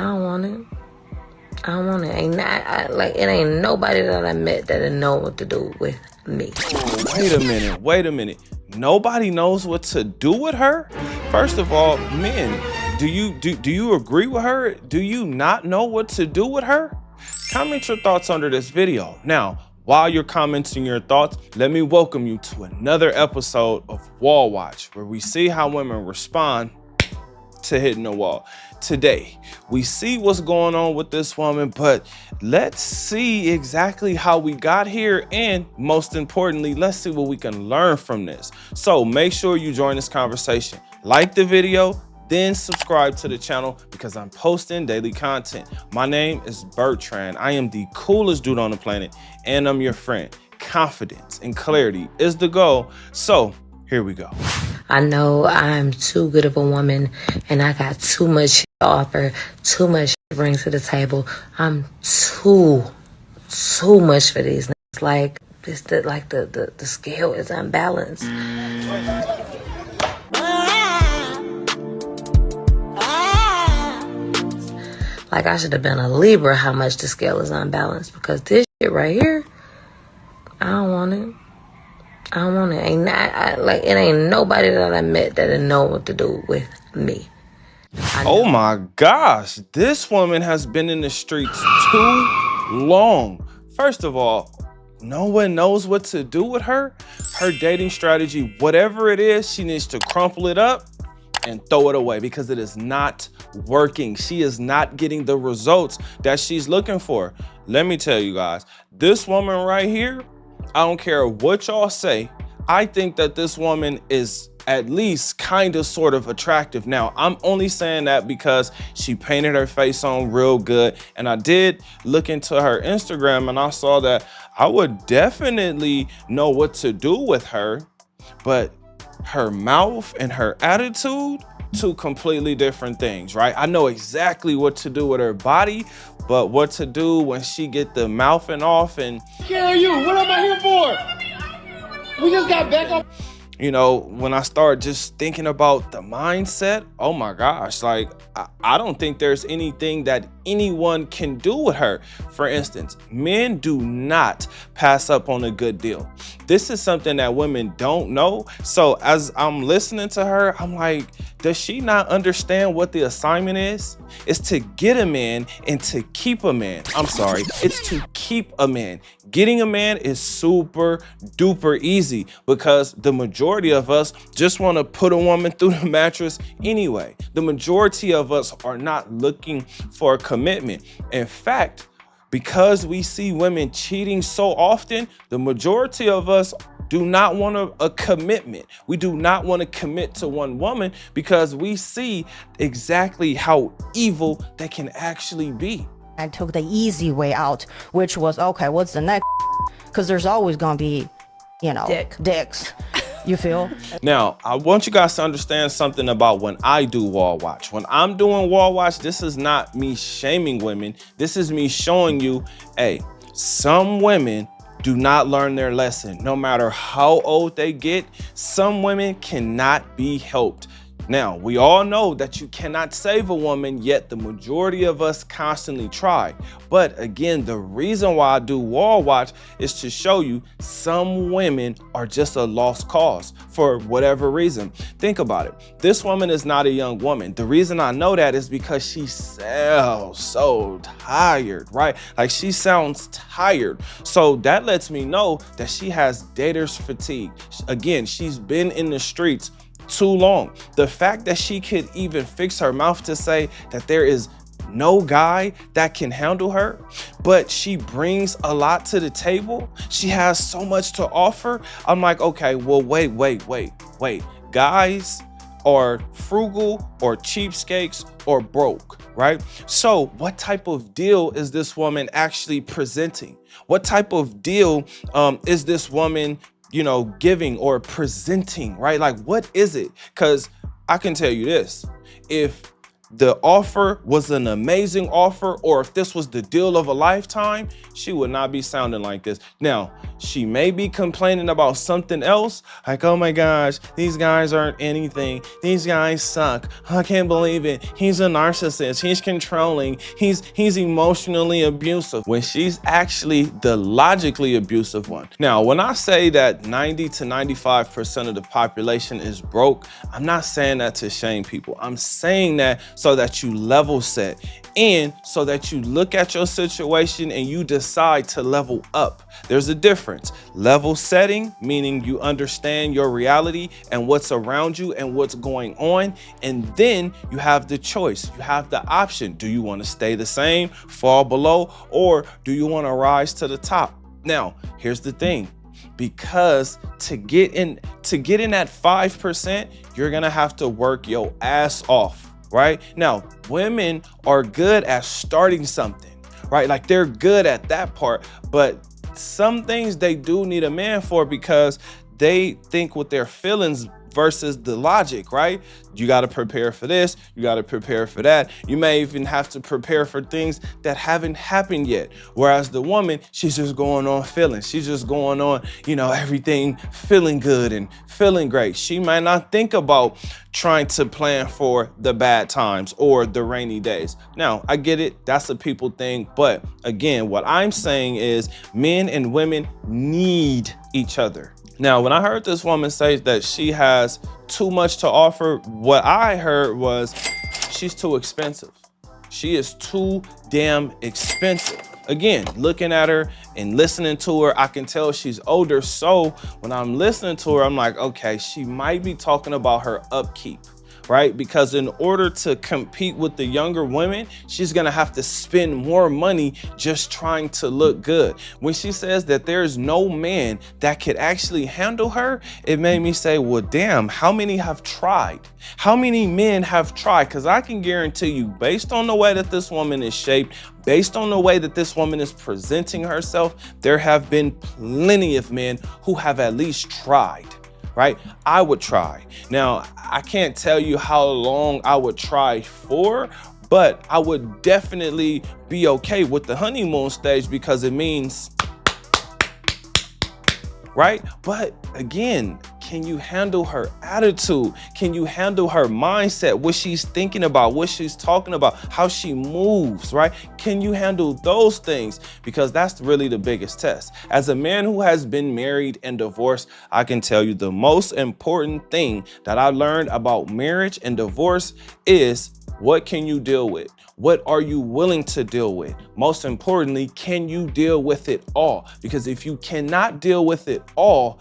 don't want it. I don't want it. It ain't nobody that I met that know what to do with me. Wait a minute. Nobody knows what to do with her? First of all, men, do you agree with her? Do you not know what to do with her? Comment your thoughts under this video. Now, while you're commenting your thoughts, let me welcome you to another episode of Wall Watch, where we see how women respond to hitting the wall. Today, we see what's going on with this woman, but let's see exactly how we got here, and most importantly, let's see what we can learn from this. So make sure you join this conversation. Like the video, then subscribe to the channel because I'm posting daily content. My name is Bertrand. I am the coolest dude on the planet, and I'm your friend. Confidence and clarity is the goal. So here we go. I know I'm too good of a woman and I got too much shit to offer, too much shit to bring to the table. I'm too much for these niggas. Like, the scale is unbalanced. Like, I should have been a Libra how much the scale is unbalanced, because this shit right here, I don't want it. I don't want it. It ain't nobody that I met that know what to do with me. Oh my gosh, this woman has been in the streets too long. First of all, no one knows what to do with her. Her dating strategy, whatever it is, she needs to crumple it up and throw it away because it is not working. She is not getting the results that she's looking for. Let me tell you guys, this woman right here, I don't care what y'all say, I think that this woman is at least kind of sort of attractive. Now, I'm only saying that because she painted her face on real good. And I did look into her Instagram and I saw that I would definitely know what to do with her. But her mouth and her attitude, two completely different things, right? I know exactly what to do with her body, but what to do when she get the mouthing off and... Care you, what am I here for? We just got back up. You know, when I start just thinking about the mindset, oh my gosh, like, I don't think there's anything that anyone can do with her. For instance, men do not pass up on a good deal. This is something that women don't know. So as I'm listening to her, I'm like, does she not understand what the assignment is? It's to get a man and to keep a man. I'm sorry, it's to keep a man. Getting a man is super duper easy because the majority of us just want to put a woman through the mattress anyway. The majority of us are not looking for a commitment. In fact, because we see women cheating so often, the majority of us do not want a commitment. We do not want to commit to one woman because we see exactly how evil they can actually be. I took the easy way out, which was, okay, what's the next? Because there's always going to be, you know, dicks. You feel? Now, I want you guys to understand something about when I do Wall Watch. When I'm doing Wall Watch, this is not me shaming women. This is me showing you, hey, some women do not learn their lesson. No matter how old they get, some women cannot be helped. Now, we all know that you cannot save a woman, yet the majority of us constantly try. But again, the reason why I do Wall Watch is to show you some women are just a lost cause for whatever reason. Think about it. This woman is not a young woman. The reason I know that is because she sounds so tired, right? Like, she sounds tired. So that lets me know that she has dater's fatigue. Again, she's been in the streets too long. The fact that she could even fix her mouth to say that there is no guy that can handle her, but she brings a lot to the table. She has so much to offer. I'm like, okay, well, wait. Guys are frugal or cheapskates or broke, right? So what type of deal is this woman actually presenting? What type of deal is this woman, you know, giving or presenting, right? Like, what is it? Because I can tell you this, if the offer was an amazing offer, or if this was the deal of a lifetime, she would not be sounding like this. Now, she may be complaining about something else, like, oh my gosh, these guys aren't anything. These guys suck. I can't believe it. He's a narcissist. He's controlling. He's emotionally abusive. When she's actually the logically abusive one. Now, when I say that 90 to 95% of the population is broke, I'm not saying that to shame people. I'm saying that so that you level set and so that you look at your situation and you decide to level up. There's a difference. Level setting, meaning you understand your reality and what's around you and what's going on. And then you have the choice. You have the option. Do you want to stay the same, fall below, or do you want to rise to the top? Now, here's the thing. Because to get in that 5%, you're going to have to work your ass off. Right? Now, women are good at starting something, right? Like they're good at that part, but some things they do need a man for because they think with their feelings versus the logic, right? You got to prepare for this. You got to prepare for that. You may even have to prepare for things that haven't happened yet. Whereas the woman, she's just going on feeling. She's just going on, everything feeling good and feeling great. She might not think about trying to plan for the bad times or the rainy days. Now, I get it. That's a people thing. But again, what I'm saying is men and women need each other. Now, when I heard this woman say that she has too much to offer, what I heard was she's too expensive. She is too damn expensive. Again, looking at her and listening to her, I can tell she's older. So when I'm listening to her, I'm like, okay, she might be talking about her upkeep. Right? Because in order to compete with the younger women, she's going to have to spend more money just trying to look good. When she says that there's no man that could actually handle her, it made me say, well, damn, how many have tried? How many men have tried? Because I can guarantee you, based on the way that this woman is shaped, based on the way that this woman is presenting herself, there have been plenty of men who have at least tried. Right? I would try. Now, I can't tell you how long I would try for, but I would definitely be okay with the honeymoon stage because it means, right? But again, can you handle her attitude? Can you handle her mindset? What she's thinking about, what she's talking about, how she moves, right? Can you handle those things? Because that's really the biggest test. As a man who has been married and divorced, I can tell you the most important thing that I learned about marriage and divorce is what can you deal with? What are you willing to deal with? Most importantly, can you deal with it all? Because if you cannot deal with it all,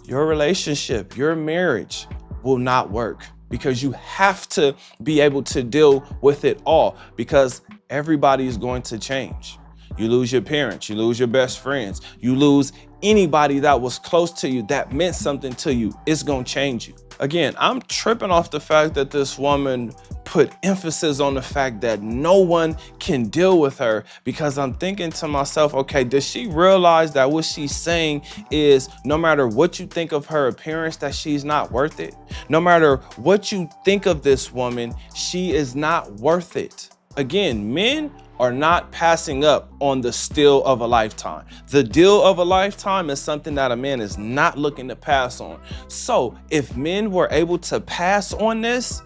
your relationship, your marriage will not work because you have to be able to deal with it all because everybody is going to change. You lose your parents, you lose your best friends, you lose anybody that was close to you, that meant something to you. It's going to change you. Again, I'm tripping off the fact that this woman put emphasis on the fact that no one can deal with her because I'm thinking to myself, okay, does she realize that what she's saying is no matter what you think of her appearance, that she's not worth it? No matter what you think of this woman, she is not worth it. Again, men are not passing up on the steal of a lifetime. The deal of a lifetime is something that a man is not looking to pass on. So if men were able to pass on this,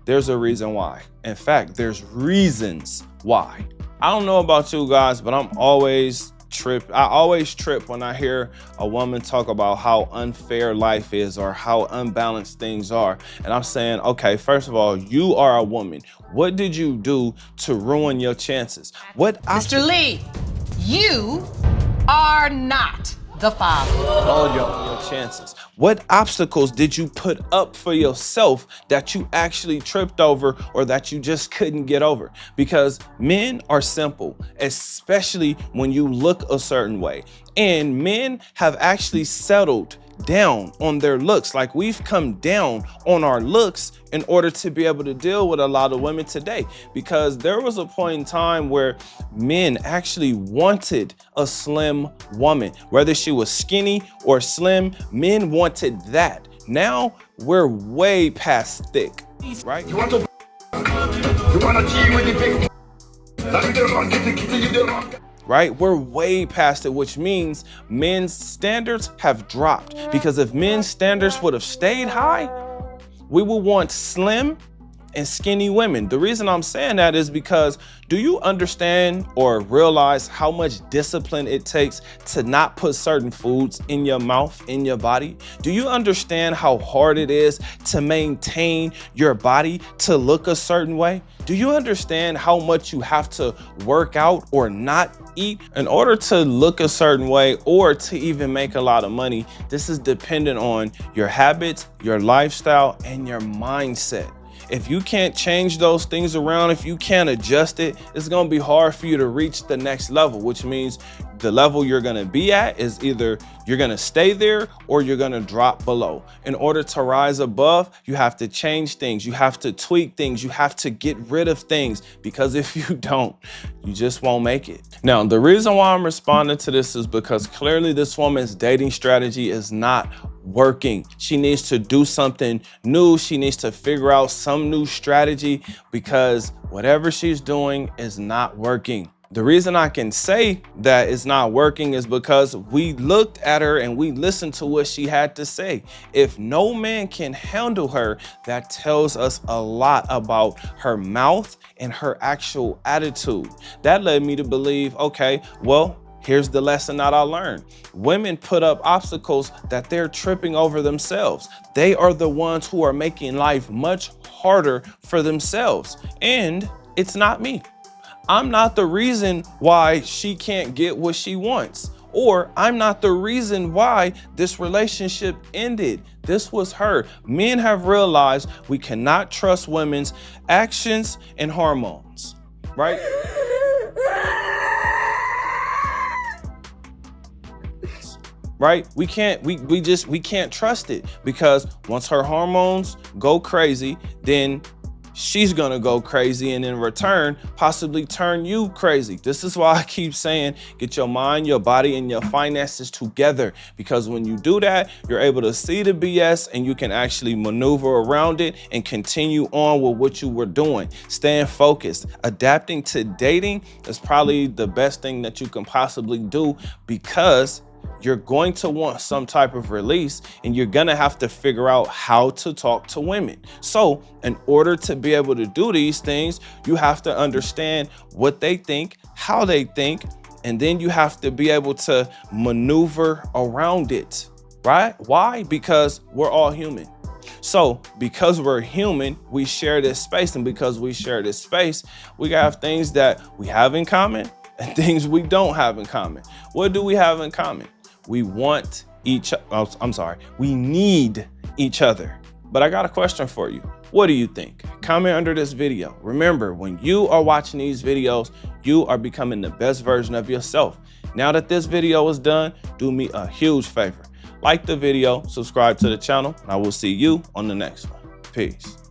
there's a reason why. In fact, there's reasons why. I don't know about you guys, but I always trip when I hear a woman talk about how unfair life is or how unbalanced things are. And I'm saying, okay, first of all, you are a woman. What did you do to ruin your chances? Mr. Lee, you are not the father. All your chances. What obstacles did you put up for yourself that you actually tripped over or that you just couldn't get over? Because men are simple, especially when you look a certain way. And men have actually settled down on their looks. Like we've come down on our looks in order to be able to deal with a lot of women today, because there was a point in time where men actually wanted a slim woman, whether she was skinny or slim, men wanted that. Now we're way past thick, right? You want to G with the big. right? We're way past it, which means men's standards have dropped. Because if men's standards would have stayed high, we would want slim and skinny women. The reason I'm saying that is because, do you understand or realize how much discipline it takes to not put certain foods in your mouth, in your body? Do you understand how hard it is to maintain your body to look a certain way? Do you understand how much you have to work out or not eat in order to look a certain way or to even make a lot of money? This is dependent on your habits, your lifestyle, and your mindset. If you can't change those things around, if you can't adjust it, it's gonna be hard for you to reach the next level, which means the level you're gonna be at is either you're gonna stay there or you're gonna drop below. In order to rise above, you have to change things, you have to tweak things, you have to get rid of things, because if you don't, you just won't make it. Now, the reason why I'm responding to this is because clearly this woman's dating strategy is not working. She needs to do something new. She needs to figure out some new strategy, because whatever she's doing is not working. The reason I can say that it's not working is because we looked at her and we listened to what she had to say. If no man can handle her, that tells us a lot about her mouth and her actual attitude. That led me to believe, okay, well, here's the lesson that I learned. Women put up obstacles that they're tripping over themselves. They are the ones who are making life much harder for themselves. And it's not me. I'm not the reason why she can't get what she wants, or I'm not the reason why this relationship ended. This was her. Men have realized we cannot trust women's actions and hormones, right? Right? We can't trust it, because once her hormones go crazy, then she's gonna go crazy, and in return, possibly turn you crazy. This is why I keep saying, get your mind, your body, and your finances together, because when you do that, you're able to see the BS and you can actually maneuver around it and continue on with what you were doing. Staying focused. Adapting to dating is probably the best thing that you can possibly do, because you're going to want some type of release, and you're gonna have to figure out how to talk to women. So in order to be able to do these things, you have to understand what they think, how they think, and then you have to be able to maneuver around it, right? Why? Because we're all human. So because we're human, we share this space, and because we share this space, we have things that we have in common and things we don't have in common. What do we have in common? We want we need each other. But I got a question for you. What do you think? Comment under this video. Remember, when you are watching these videos, you are becoming the best version of yourself. Now that this video is done, do me a huge favor. Like the video, subscribe to the channel, and I will see you on the next one. Peace.